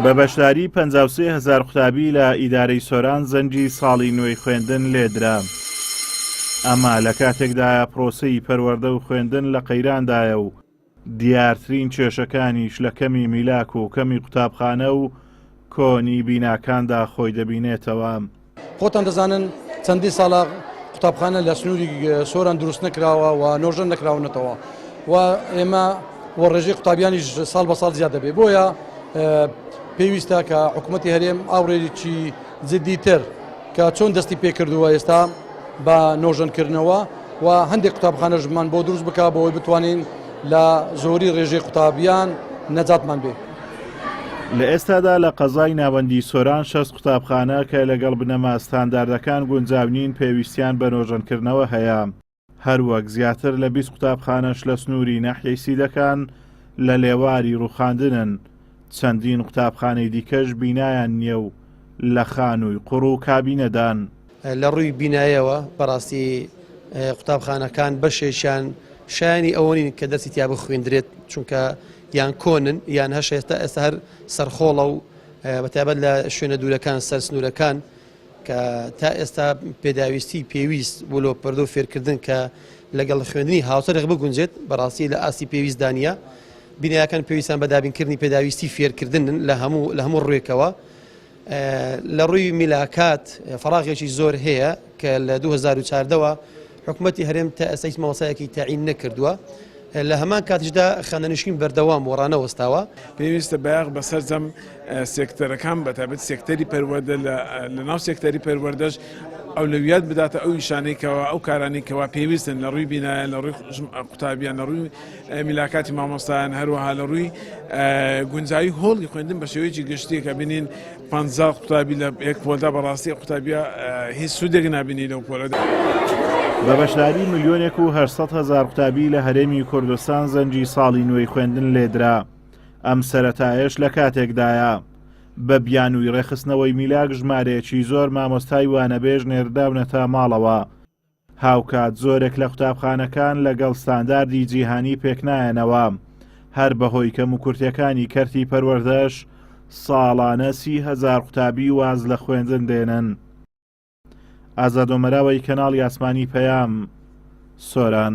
بە بەشداری 53,000 قوتابی لە ئیدارەی سۆران زەنگی ساڵی نوێی خوێندن لێدرا. ئەمە لە کاتێکدایە پرۆسەی پەروەردە و خوێندن لە قەیراندایە و دیارترین کێشەکانیش لە کەمی میلاک و کەمی قوتابخانە و کۆنی بیناکاندا خۆی دەبینێتەوە. خۆتان دەزانن چەندی ساڵە قوتابخانە لە سنووری سۆران دروست نەکراوە و نۆژن نەکراونەتەوە و ئێمە وە ڕێژەی قوتابیانیش ساڵ بە ساڵ زیاد دەبێت. بۆیە پێویستە کە حکوومەتی هەرێم ئاوڕێکی جددیتر کە چۆن دەستی پێکردووە ئێستا بە نۆژەنکردنەوە و هەندێک قوتابخانەژمان بۆ دروست بکە بۆی بتوانین لە زۆری ڕێژەی قوتابیان نەجاتمان بێ. لە ئێستادا لە قەزای ناوەندی سۆران 6 قوتابخانە کە لەگەڵ بنەما ستانداردەکان گونجاونین پێویستیان بە نۆژەنکردنەوە هەیە. هەروەک زیاتر لە 20 قوتابخانەش لە سنووری ناحیەی سیدەکان لە لێواری ڕووخاندنن. چەندین قوتابخانەی دیکەش بینایان نییە و لە خانووی قوڕ و کابینەدان. لە ڕووی بینایەوە بەڕاستی قوتابخانەکان بەشێشیان شایانی ئەوەنین کە دەستی تیا بخوێندرێت چونکە یان کۆنن یان هەش ئێستا هەر سەرخۆڵە و بەتابەت لە شوێنە دوورەکان سەر سنوورەکان کە تا ئێستا پێداویستی پێویست بۆ لۆ پەردە و فێرکردن کە لەگەڵ خوێندنی هاوسەرێک بگونجێت بەڕاستی لە ئاسی پێویستدانە بینایەکان پێویستان بە دابینکردنی پێداویستی فێرکردنن لە هەموو ڕوێکەوە. لە ڕووی میلاکات فەراغێکی زۆر هەیە کە لە 2014ەوە حکوومەتی هەرێم تا ئەسەی مەوەسایەکی تاعین نەکردووە. لە هەمان کاتیشدا خانەنشین بەردەوام وەڕانە وەستاوە. پێویستە بەیاغ بەسەرجەم سێکتەرەکان بەتابەت سێکتەری پەروەردە لە ناو سێکتەری پەروەردەش ئەولویات بداتە ئەو نیشانەیەکەوە ئەو کارانێکەوە پێویستن لە ڕووی بینایە لە ڕووی قوتابیان لە ڕووی میلاکاتی مامۆستایان هەروەها لە ڕووی گونجاوی هۆڵی خوێندن بە شێوەیەکی گشتیکە بینین 50 قوتابی لە یەک پۆلدا بەڕاستی قوتابیە هیچ سوودێک نابینی لەو پۆلەدا. بە بەشداری 1,800,000 قوتابی لە هەرێمی کوردستان زەنگی ساڵی نوێی خوێندن لێدرا. ئەم سەرەتایەش لە کاتێکدایە بە بیانووی ڕێخستنەوەی میلاک ژمارەیەکی زۆر مامۆستای وانەبێژ نێرداونەتە ماڵەوە. هاوکات زۆرێک لە قوتابخانەکان لەگەڵ ستانداردی جیهانی پێکنایەنەوە. هەر بەهۆی کەم و کورتەکانی کەرتی پەروەردەش ساڵانە 30,000 قوتابی واز لە خوێندن دێنن. ئازاد ئۆمەراوی کەناڵی ئاسمانی پەیام، سۆران.